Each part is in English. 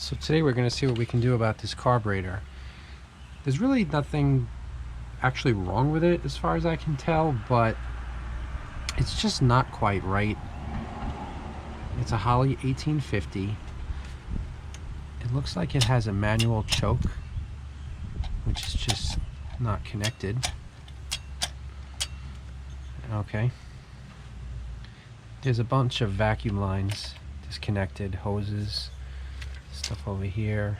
So today we're going to see what we can do about this carburetor. There's really nothing actually wrong with it as far as I can tell, but it's just not quite right. It's a Holley 1850. It looks like it has a manual choke, which is just not connected. Okay. There's a bunch of vacuum lines disconnected, hoses, stuff over here.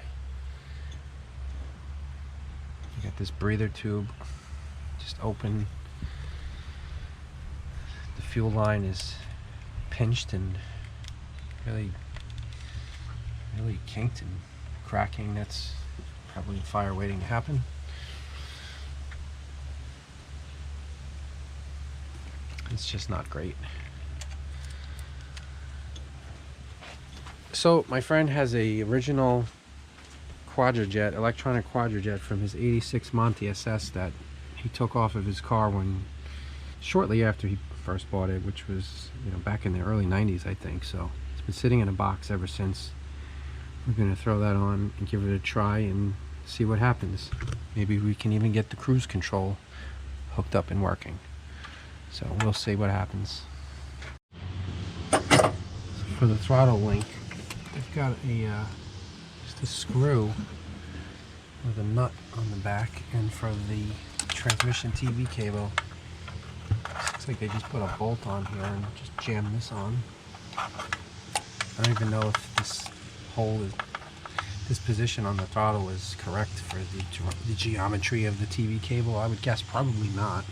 You got this breather tube just open. The fuel line is pinched and really kinked and cracking. That's probably a fire waiting to happen. It's just not great. So my friend has a original Quadrajet, electronic Quadrajet from his '86 Monte SS that he took off of his car shortly after he first bought it, which was, back in the early 90s, I think. So it's been sitting in a box ever since. We're going to throw that on and give it a try and see what happens. Maybe we can even get the cruise control hooked up and working. So we'll see what happens. For the throttle link, they've got just a screw with a nut on the back, and for the transmission TV cable, looks like they just put a bolt on here and just jam this on. I don't even know if this position on the throttle is correct for the geometry of the TV cable. I would guess probably not.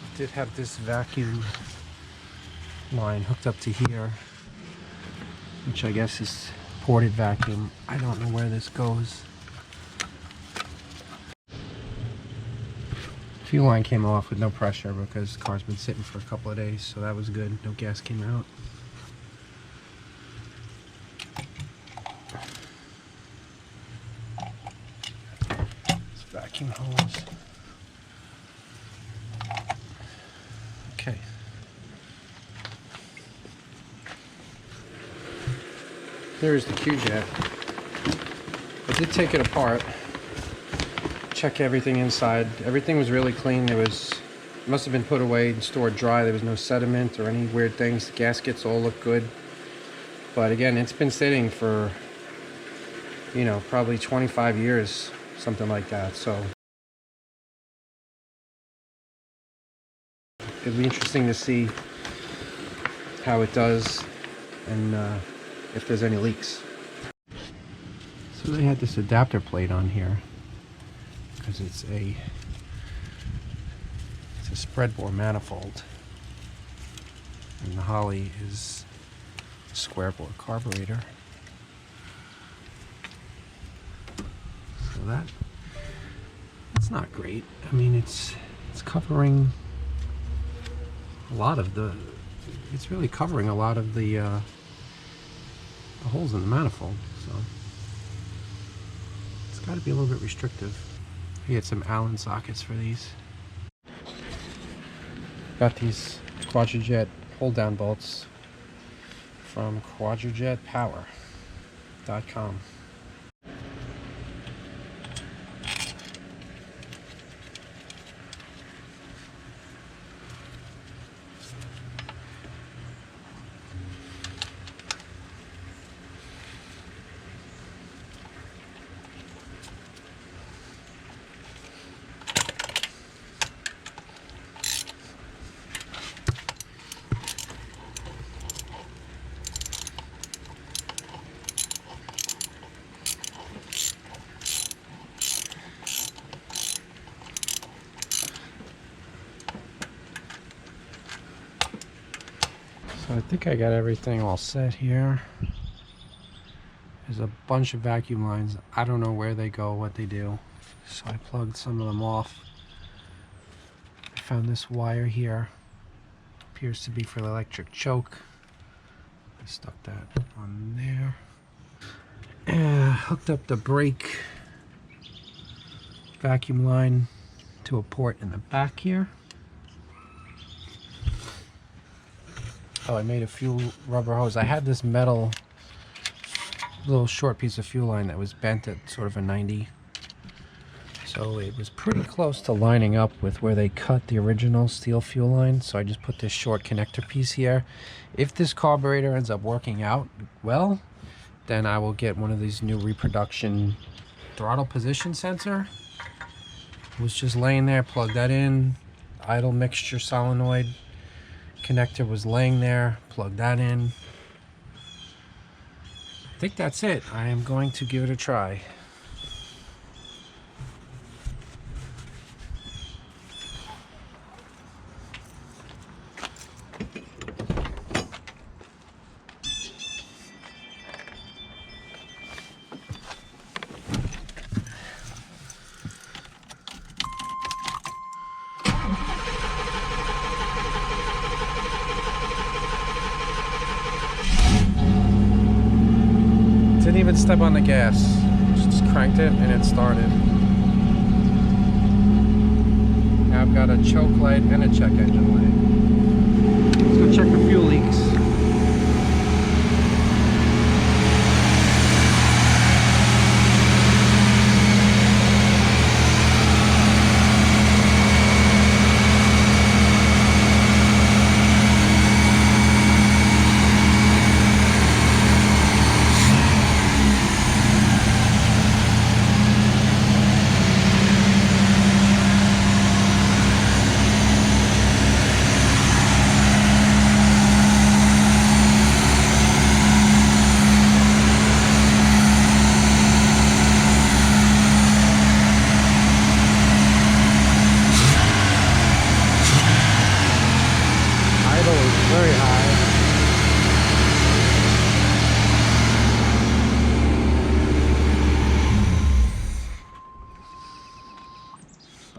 It did have this vacuum line hooked up to here, which I guess is ported vacuum. I don't know where this goes. Fuel line came off with no pressure because the car's been sitting for a couple of days, so that was good. No gas came out. This vacuum hose. Okay. There's the Qjet. I did take it apart, check everything inside. Everything was really clean. It must have been put away and stored dry. There was no sediment or any weird things. The gaskets all look good. But again, it's been sitting for, probably 25 years, something like that. So it'll be interesting to see how it does and if there's any leaks. So they had this adapter plate on here because it's a spread bore manifold, and the Holley is a square bore carburetor. So that's not great. I mean, it's covering a lot of the. It's really covering a lot of the holes in the manifold. So it's got to be a little bit restrictive. I get some Allen sockets for these. Got these Quadrajet hold down bolts from quadrajetpower.com. So I think I got everything all set here. There's a bunch of vacuum lines. I don't know where they go, what they do. So I plugged some of them off. I found this wire here. Appears to be for the electric choke. I stuck that on there. And hooked up the brake vacuum line to a port in the back here. Oh, I made a fuel rubber hose. I had this metal little short piece of fuel line that was bent at sort of a 90. So it was pretty close to lining up with where they cut the original steel fuel line. So I just put this short connector piece here. If this carburetor ends up working out well, then I will get one of these new reproduction throttle position sensor. It was just laying there, plug that in. Idle mixture solenoid connector was laying there, plug that in. I think that's it. I am going to give it a try. Didn't even step on the gas. Just cranked it and it started. Now I've got a choke light and a check engine light. Let's go check for fuel leaks. Very high.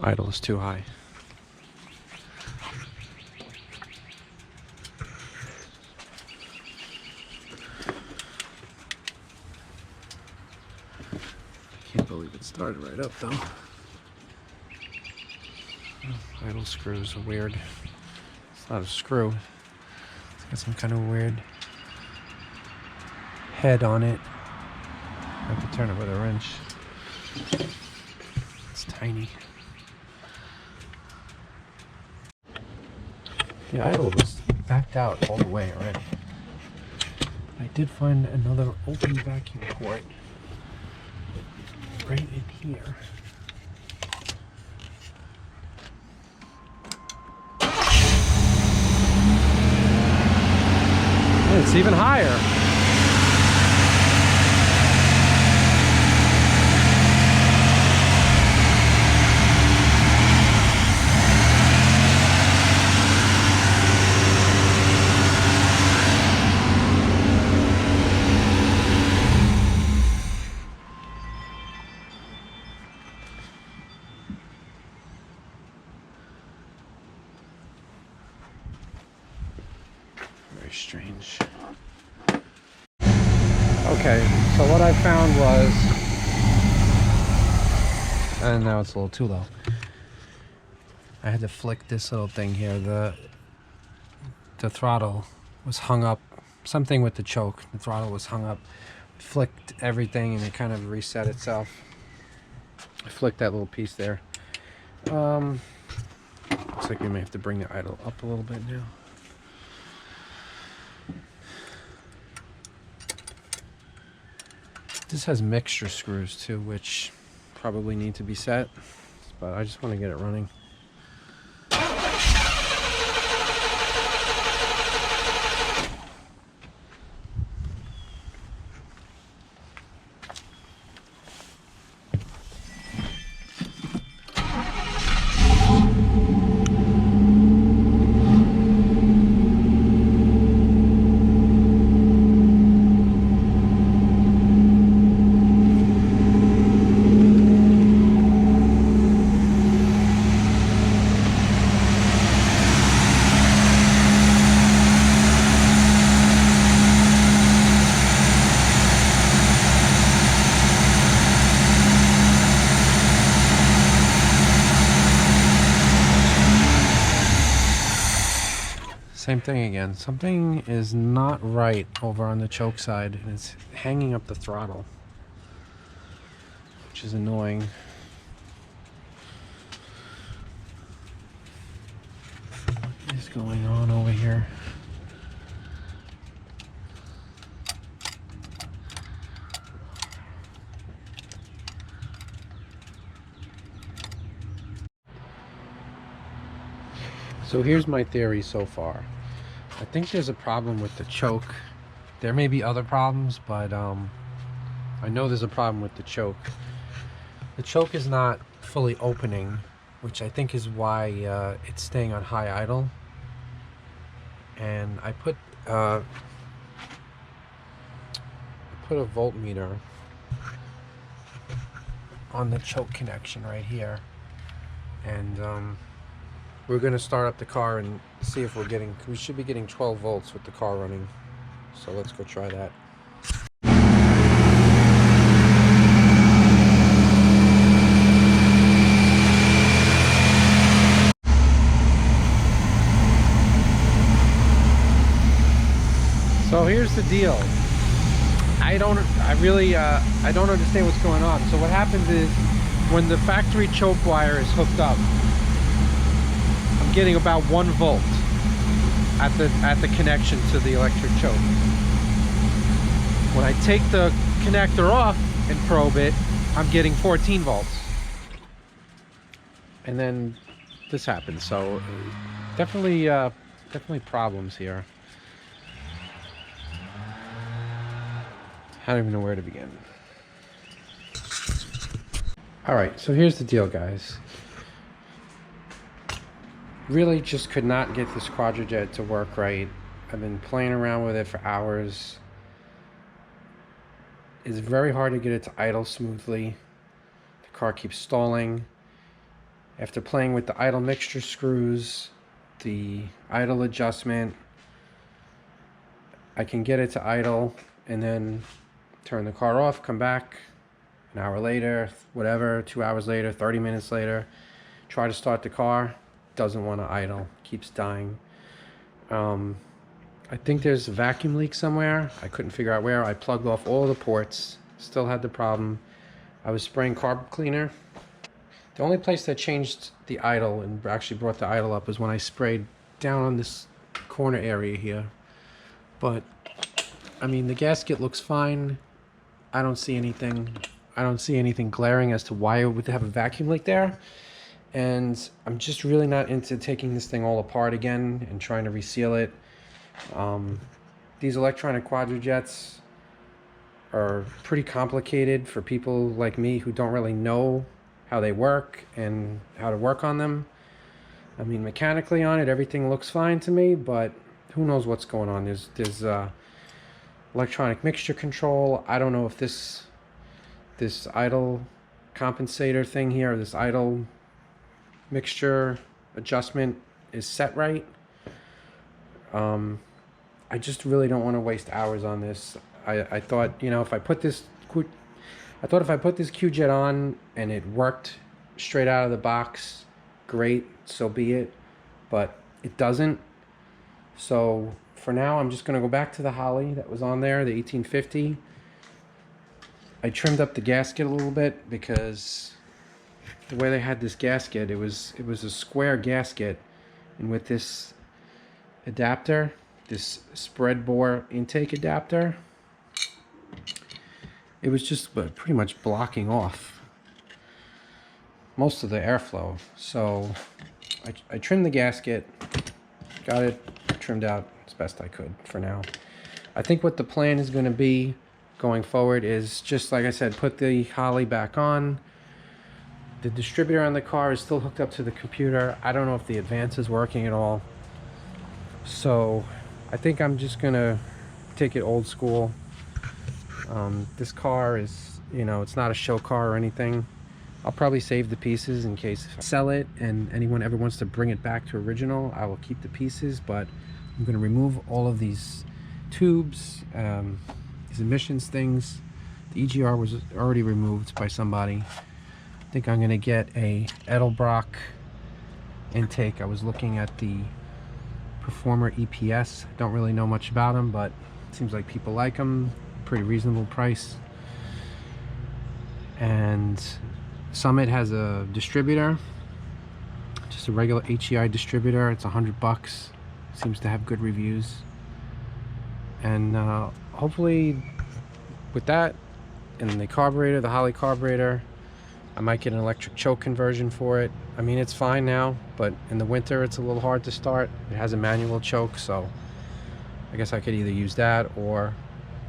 Idle is too high. Can't believe it started right up though. Oh, idle screws are weird. It's not a screw. Got some kind of weird head on it. I have to turn it with a wrench. It's tiny. The idle was backed out all the way already. I did find another open vacuum port right in here. It's even higher. Very strange. Okay, so what I found was, and now it's a little too low. I had to flick this little thing here. The throttle was hung up, something with the choke. The throttle was hung up. Flicked everything and it kind of reset itself. I flicked that little piece there. Looks like we may have to bring the idle up a little bit now. This has mixture screws too, which probably need to be set, but I just want to get it running. Same thing again. Something is not right over on the choke side, and it's hanging up the throttle, which is annoying. What is going on over here? So here's my theory so far. I think there's a problem with the choke. There may be other problems, but I know there's a problem with the choke. The choke is not fully opening, which I think is why it's staying on high idle. And I put a voltmeter on the choke connection right here, and we're going to start up the car and see if we should be getting 12 volts with the car running. So let's go try that. So here's the deal. I don't understand what's going on. So what happens is when the factory choke wire is hooked up, I'm getting about 1 volt at the connection to the electric choke. When I take the connector off and probe it, I'm getting 14 volts. And then this happens. So definitely problems here. I don't even know where to begin. Alright, so here's the deal, guys. Really just could not get this Quadrajet to work right. I've been playing around with it for hours. It's very hard to get it to idle smoothly. The car keeps stalling. After playing with the idle mixture screws, the idle adjustment, I can get it to idle and then turn the car off, come back an hour later, whatever, 2 hours later, 30 minutes later, try to start the car, doesn't want to idle, keeps dying. I think there's a vacuum leak somewhere. I couldn't figure out where. I plugged off all the ports, still had the problem. I was spraying carb cleaner. The only place that changed the idle and actually brought the idle up was when I sprayed down on this corner area here. But I mean, the gasket looks fine. I don't see anything glaring as to why it would have a vacuum leak there. And I'm just really not into taking this thing all apart again and trying to reseal it. These electronic Quadrajets are pretty complicated for people like me who don't really know how they work and how to work on them. I mean, mechanically on it, everything looks fine to me, but who knows what's going on. There's electronic mixture control. I don't know if this idle compensator thing here, this idle mixture adjustment is set right. I just really don't want to waste hours on this. I thought, you know, if I put this Qjet on and it worked straight out of the box, great, so be it. But it doesn't. So for now, I'm just going to go back to the Holley that was on there, the 1850. I trimmed up the gasket a little bit because the way they had this gasket, it was a square gasket, and with this adapter, this spread bore intake adapter, it was just pretty much blocking off most of the airflow. So I trimmed the gasket, got it trimmed out as best I could for now. I think what the plan is going to be going forward is just, like I said, put the Holley back on. The distributor on the car is still hooked up to the computer. I don't know if the Advance is working at all. So I think I'm just going to take it old school. This car is, you know, it's not a show car or anything. I'll probably save the pieces in case I sell it and anyone ever wants to bring it back to original. I will keep the pieces, but I'm going to remove all of these tubes, these emissions things. The EGR was already removed by somebody. I think I'm going to get a Edelbrock intake. I was looking at the Performer EPS. Don't really know much about them, but it seems like people like them. Pretty reasonable price. And Summit has a distributor, just a regular HEI distributor. It's $100. Seems to have good reviews. And hopefully with that and the carburetor, the Holley carburetor, I might get an electric choke conversion for it. I mean, it's fine now, but in the winter it's a little hard to start. It has a manual choke, so I guess I could either use that or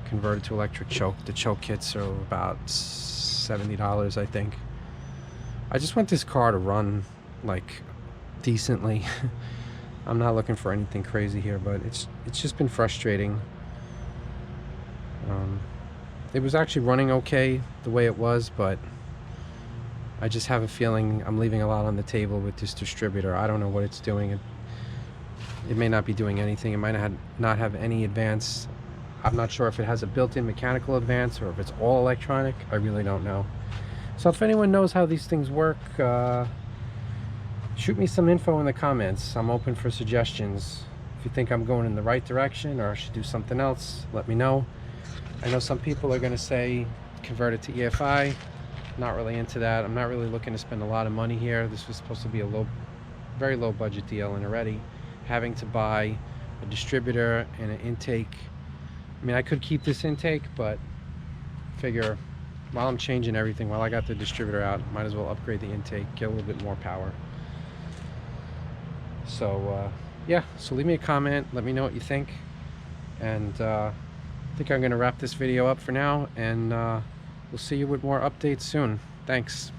convert it to electric choke. The choke kits are about $70, I think. I just want this car to run like decently. I'm not looking for anything crazy here, but it's just been frustrating. It was actually running okay the way it was, but I just have a feeling I'm leaving a lot on the table with this distributor. I don't know what it's doing. It may not be doing anything. It might not have any advance. I'm not sure if it has a built-in mechanical advance or if it's all electronic. I really don't know. So if anyone knows how these things work, shoot me some info in the comments. I'm open for suggestions. If you think I'm going in the right direction or I should do something else, let me know. I know some people are going to say convert it to EFI. Not really into that. I'm not really looking to spend a lot of money here. This was supposed to be a very low budget deal, and already having to buy a distributor and an intake. I mean, I could keep this intake, but figure while I'm changing everything, while I got the distributor out, might as well upgrade the intake, get a little bit more power. So yeah, so leave me a comment, let me know what you think, and I think I'm going to wrap this video up for now, and we'll see you with more updates soon. Thanks.